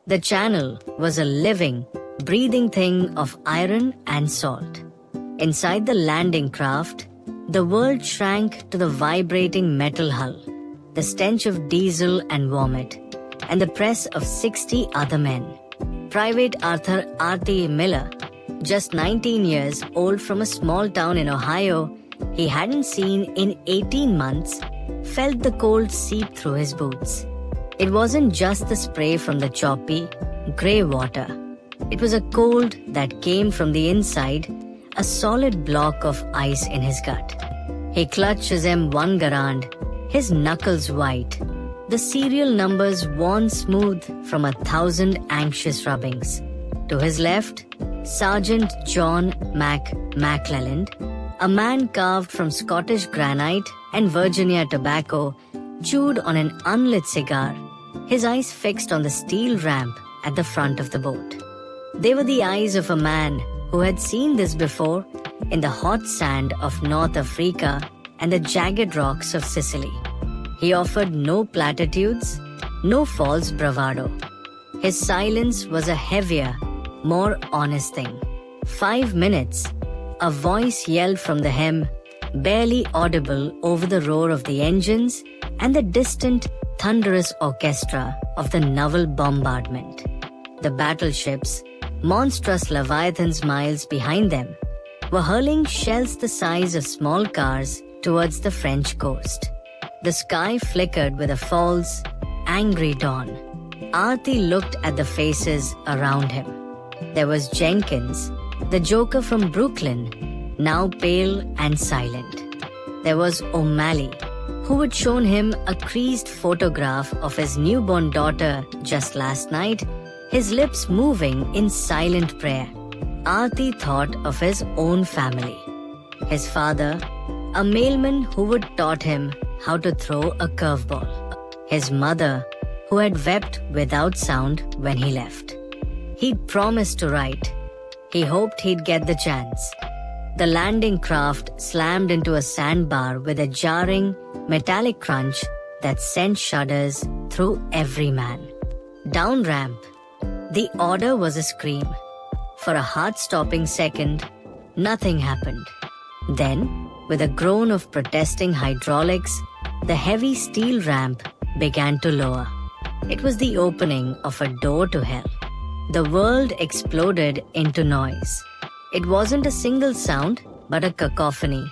The channel was a living, breathing thing of iron and salt. Inside the landing craft, the world shrank to the vibrating metal hull, the stench of diesel and vomit, and the press of 60 other men. Private Arthur R.T. Miller, just 19 years old from a small town in Ohio he hadn't seen in 18 months, felt the cold seep through his boots. It wasn't just the spray from the choppy, grey water. It was a cold that came from the inside, a solid block of ice in his gut. He clutched his M1 Garand, his knuckles white, the serial numbers worn smooth from 1,000 anxious rubbings. To his left, Sergeant John McClelland, a man carved from Scottish granite and Virginia tobacco, chewed on an unlit cigar, his eyes fixed on the steel ramp at the front of the boat. They were the eyes of a man who had seen this before in the hot sand of North Africa and the jagged rocks of Sicily. He offered no platitudes, no false bravado. His silence was a heavier, more honest thing. 5 minutes, a voice yelled from the helm, barely audible over the roar of the engines and the distant, thunderous orchestra of the naval bombardment. The battleships, monstrous leviathans miles behind them, were hurling shells the size of small cars towards the French coast. The sky flickered with a false, angry dawn. Artie looked at the faces around him. There was Jenkins, the joker from Brooklyn, now pale and silent. There was O'Malley, who had shown him a creased photograph of his newborn daughter just last night, his lips moving in silent prayer. Artie thought of his own family. His father, a mailman who had taught him how to throw a curveball. His mother, who had wept without sound when he left. He'd promised to write. He hoped he'd get the chance. The landing craft slammed into a sandbar with a jarring, metallic crunch that sent shudders through every man. Down ramp. The order was a scream. For a heart-stopping second, nothing happened. Then, with a groan of protesting hydraulics, the heavy steel ramp began to lower. It was the opening of a door to hell. The world exploded into noise. It wasn't a single sound, but a cacophony.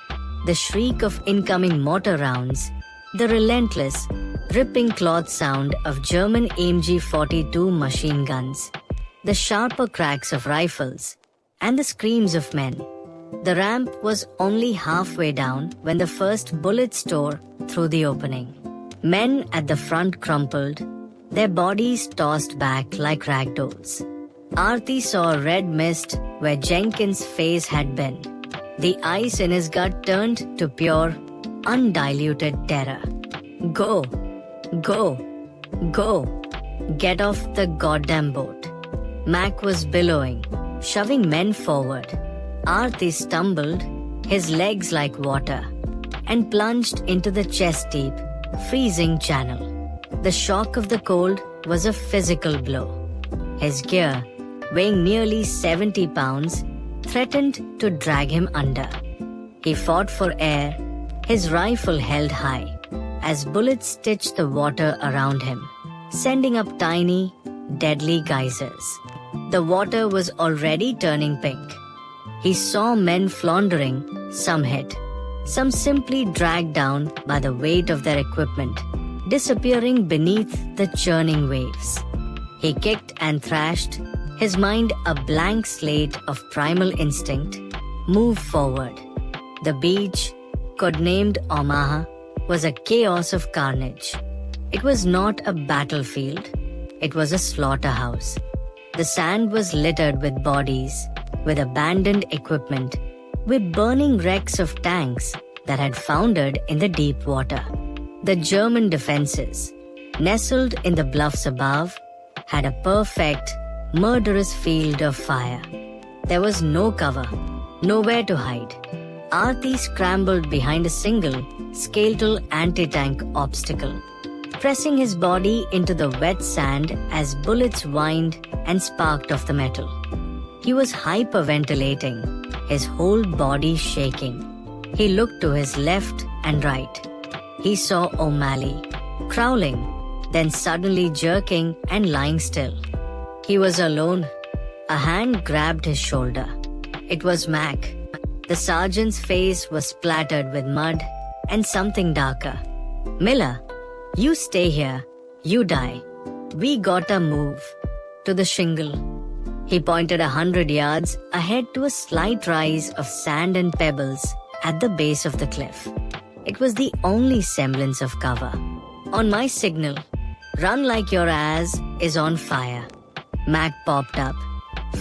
The shriek of incoming mortar rounds, the relentless, ripping cloth sound of German AMG-42 machine guns, the sharper cracks of rifles, and the screams of men. The ramp was only halfway down when the first bullets tore through the opening. Men at the front crumpled, their bodies tossed back like ragdolls. Artie saw a red mist where Jenkins' face had been. The ice in his gut turned to pure, undiluted terror. Go! Go! Go! Get off the goddamn boat. Mac was billowing, shoving men forward. Artie stumbled, his legs like water, and plunged into the chest-deep, freezing channel. The shock of the cold was a physical blow. His gear, weighing nearly 70 pounds, threatened to drag him under. He fought for air, his rifle held high, as bullets stitched the water around him, sending up tiny, deadly geysers. The water was already turning pink. He saw men floundering, some hit, some simply dragged down by the weight of their equipment, disappearing beneath the churning waves. He kicked and thrashed, his mind a blank slate of primal instinct, move forward. The beach, codenamed Omaha, was a chaos of carnage. It was not a battlefield, it was a slaughterhouse. The sand was littered with bodies, with abandoned equipment, with burning wrecks of tanks that had foundered in the deep water. The German defenses, nestled in the bluffs above, had a perfect, murderous field of fire. There was no cover, nowhere to hide. Artie scrambled behind a single, skeletal anti-tank obstacle. pressing his body into the wet sand as bullets whined and sparked off the metal. He was hyperventilating, his whole body shaking. He looked to his left and right. He saw O'Malley, crawling, then suddenly jerking and lying still. He was alone. A hand grabbed his shoulder. It was Mac. The sergeant's face was splattered with mud and something darker. "Miller, you stay here. You die. We gotta move." To the shingle. He pointed 100 yards ahead to a slight rise of sand and pebbles at the base of the cliff. It was the only semblance of cover. "On my signal, run like your ass is on fire." Mac popped up,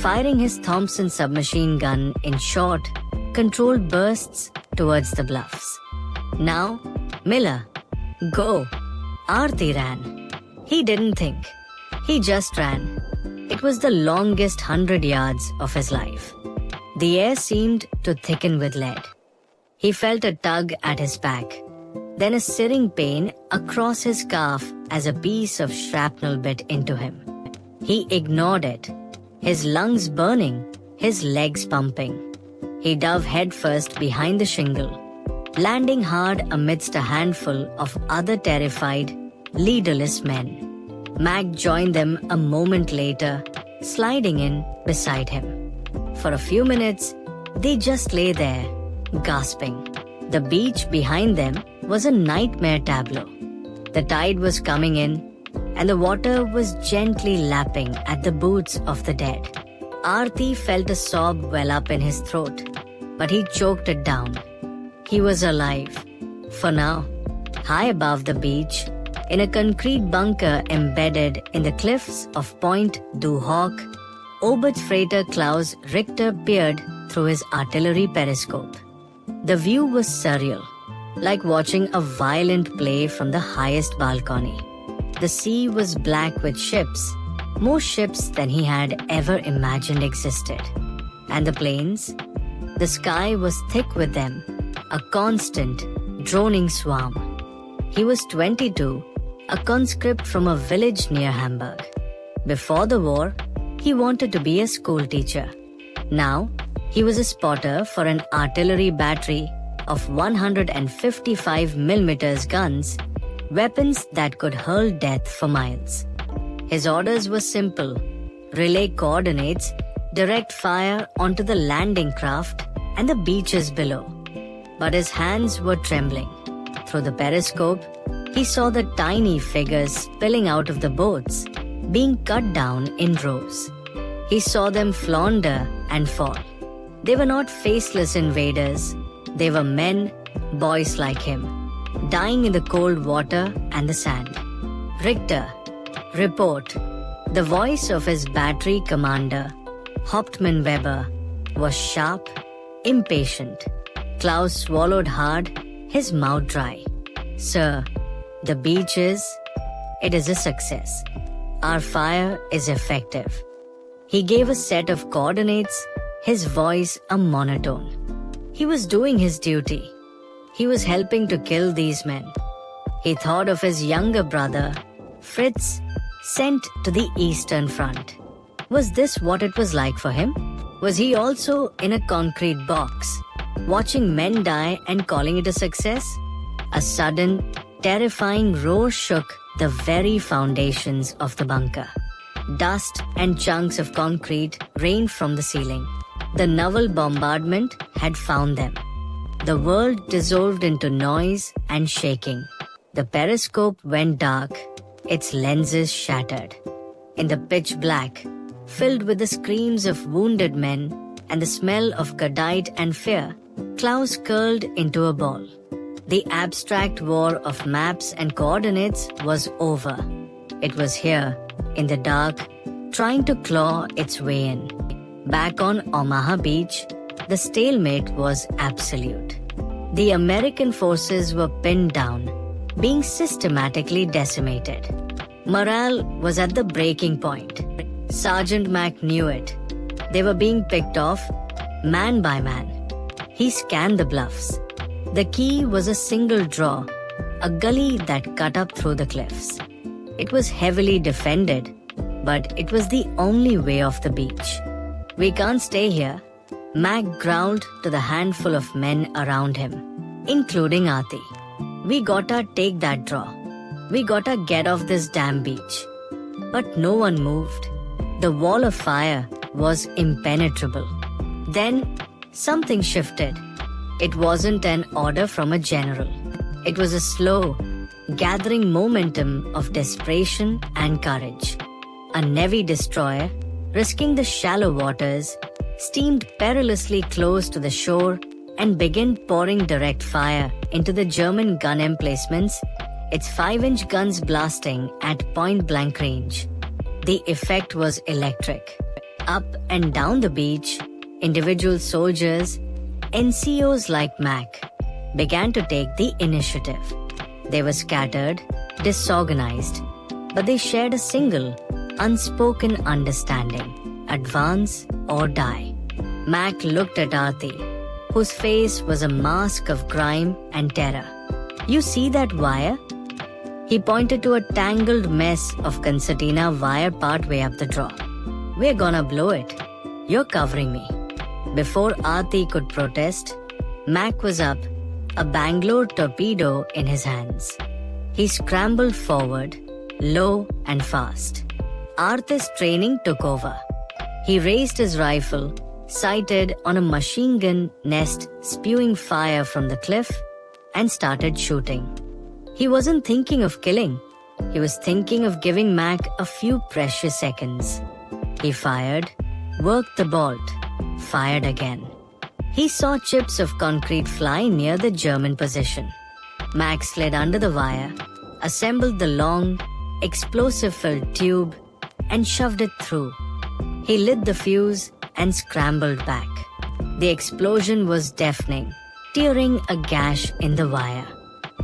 firing his Thompson submachine gun in short, controlled bursts towards the bluffs. "Now, Miller, go." Arti ran. He didn't think. He just ran. It was the longest 100 yards of his life. The air seemed to thicken with lead. He felt a tug at his back, then a searing pain across his calf as a piece of shrapnel bit into him. He ignored it, his lungs burning, his legs pumping. He dove headfirst behind the shingle, landing hard amidst a handful of other terrified, leaderless men. Mac joined them a moment later, sliding in beside him. For a few minutes, they just lay there, gasping. The beach behind them was a nightmare tableau. The tide was coming in, and the water was gently lapping at the boots of the dead. Arti felt a sob well up in his throat, but he choked it down. He was alive. For now, high above the beach, in a concrete bunker embedded in the cliffs of Point du Hoc, Obert freighter Klaus Richter peered through his artillery periscope. The view was surreal, like watching a violent play from the highest balcony. The sea was black with ships, more ships than he had ever imagined existed. And the planes? The sky was thick with them, a constant, droning swarm. He was 22, a conscript from a village near Hamburg. Before the war, he wanted to be a schoolteacher. Now, he was a spotter for an artillery battery of 155 mm guns, weapons that could hurl death for miles. His orders were simple: relay coordinates, direct fire onto the landing craft and the beaches below. But his hands were trembling. Through the periscope, he saw the tiny figures spilling out of the boats, being cut down in rows. He saw them flounder and fall. They were not faceless invaders. They were men, boys like him, dying in the cold water and the sand. "Richter, report." The voice of his battery commander, Hauptmann Weber, was sharp, impatient. Klaus swallowed hard, his mouth dry. "Sir, the beach is... it is a success. Our fire is effective." He gave a set of coordinates, his voice a monotone. He was doing his duty. He was helping to kill these men. He thought of his younger brother, Fritz, sent to the Eastern Front. Was this what it was like for him? Was he also in a concrete box, watching men die and calling it a success? A sudden, terrifying roar shook the very foundations of the bunker. Dust and chunks of concrete rained from the ceiling. The naval bombardment had found them. The world dissolved into noise and shaking. The periscope went dark, its lenses shattered. In the pitch black, filled with the screams of wounded men and the smell of gadite and fear, Klaus curled into a ball. The abstract war of maps and coordinates was over. It was here, in the dark, trying to claw its way in. Back on Omaha Beach, the stalemate was absolute. The American forces were pinned down, being systematically decimated. Morale was at the breaking point. Sergeant Mac knew it. They were being picked off, man by man. He scanned the bluffs. The key was a single draw, a gully that cut up through the cliffs. It was heavily defended, but it was the only way off the beach. "We can't stay here," Mac growled to the handful of men around him, including Aarti. "We gotta take that draw. We gotta get off this damn beach." But no one moved. The wall of fire was impenetrable. Then, something shifted. It wasn't an order from a general. It was a slow, gathering momentum of desperation and courage. A Navy destroyer, risking the shallow waters, steamed perilously close to the shore and began pouring direct fire into the German gun emplacements, its 5-inch guns blasting at point-blank range. The effect was electric. Up and down the beach, individual soldiers, NCOs like Mac, began to take the initiative. They were scattered, disorganized, but they shared a single, unspoken understanding: advance or die. Mac looked at Aarti, whose face was a mask of grime and terror. "You see that wire?" He pointed to a tangled mess of concertina wire partway up the draw. "We're gonna blow it. You're covering me." Before Aarti could protest, Mac was up, a Bangalore torpedo in his hands. He scrambled forward, low and fast. Aarti's training took over. He raised his rifle, sighted on a machine gun nest spewing fire from the cliff, and started shooting. He wasn't thinking of killing. He was thinking of giving Mac a few precious seconds. He fired, worked the bolt, fired again. He saw chips of concrete fly near the German position. Mac slid under the wire, assembled the long, explosive-filled tube, and shoved it through. He lit the fuse and scrambled back. The explosion was deafening, tearing a gash in the wire.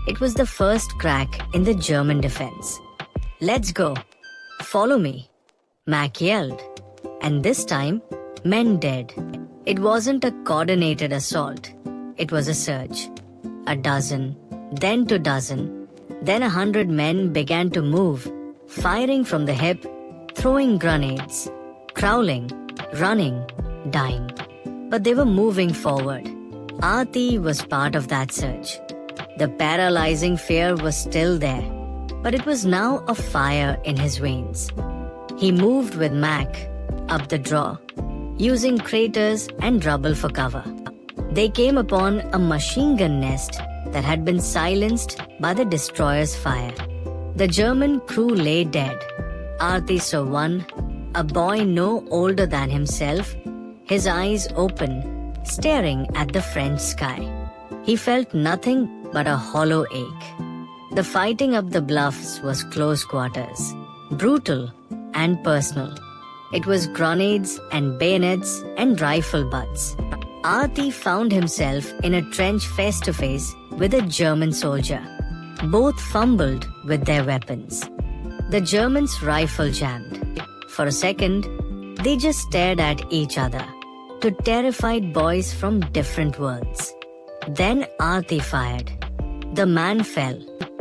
It was the first crack in the German defense. "Let's go. Follow me," Mac yelled. And this time, men did. It wasn't a coordinated assault. It was a surge. A dozen, then 2 dozen, then 100 men began to move, firing from the hip, throwing grenades, crawling, running, dying. But they were moving forward. Aarti was part of that surge. The paralyzing fear was still there, but it was now a fire in his veins. He moved with Mac up the draw, using craters and rubble for cover. They came upon a machine gun nest that had been silenced by the destroyer's fire. The German crew lay dead. Aarti saw one, a boy no older than himself, his eyes open, staring at the French sky. He felt nothing but a hollow ache. The fighting up the bluffs was close quarters, brutal and personal. It was grenades and bayonets and rifle butts. Aarti found himself in a trench face-to-face with a German soldier. Both fumbled with their weapons. The German's rifle jammed. For a second, they just stared at each other, two terrified boys from different worlds. Then Aarti fired. The man fell.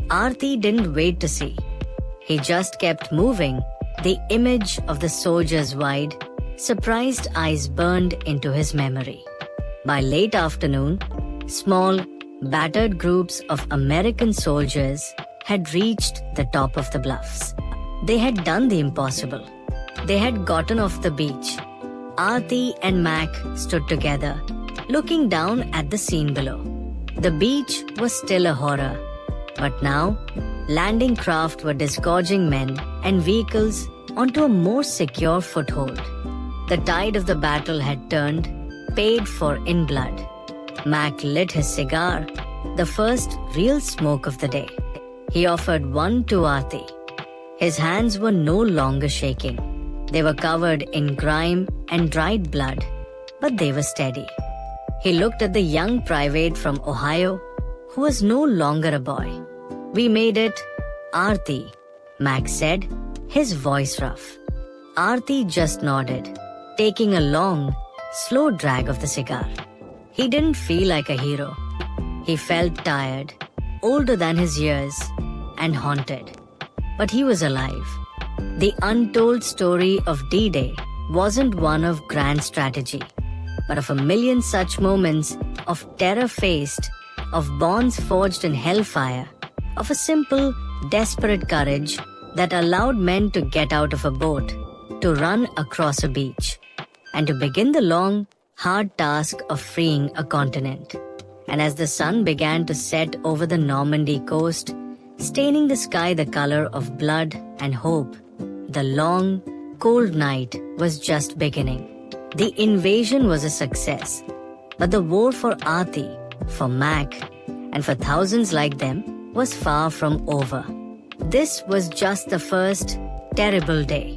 Aarti didn't wait to see. He just kept moving, the image of the soldier's wide, surprised eyes burned into his memory. By late afternoon, small, battered groups of American soldiers had reached the top of the bluffs. They had done the impossible. They had gotten off the beach. Aarti and Mac stood together, looking down at the scene below. The beach was still a horror, but now, landing craft were disgorging men and vehicles onto a more secure foothold. The tide of the battle had turned, paid for in blood. Mac lit his cigar, the first real smoke of the day. He offered one to Aarti. His hands were no longer shaking. They were covered in grime and dried blood, but they were steady. He looked at the young private from Ohio, who was no longer a boy. "We made it, Aarti," Mac said, his voice rough. Aarti just nodded, taking a long, slow drag of the cigar. He didn't feel like a hero. He felt tired, older than his years and haunted. But he was alive. The untold story of D-Day wasn't one of grand strategy, but of a million such moments of terror faced, of bonds forged in hellfire, of a simple, desperate courage that allowed men to get out of a boat, to run across a beach, and to begin the long, hard task of freeing a continent. And as the sun began to set over the Normandy coast, staining the sky the color of blood and hope, the long, cold night was just beginning. The invasion was a success, but the war for Aarti, for Mac, and for thousands like them was far from over. This was just the first terrible day.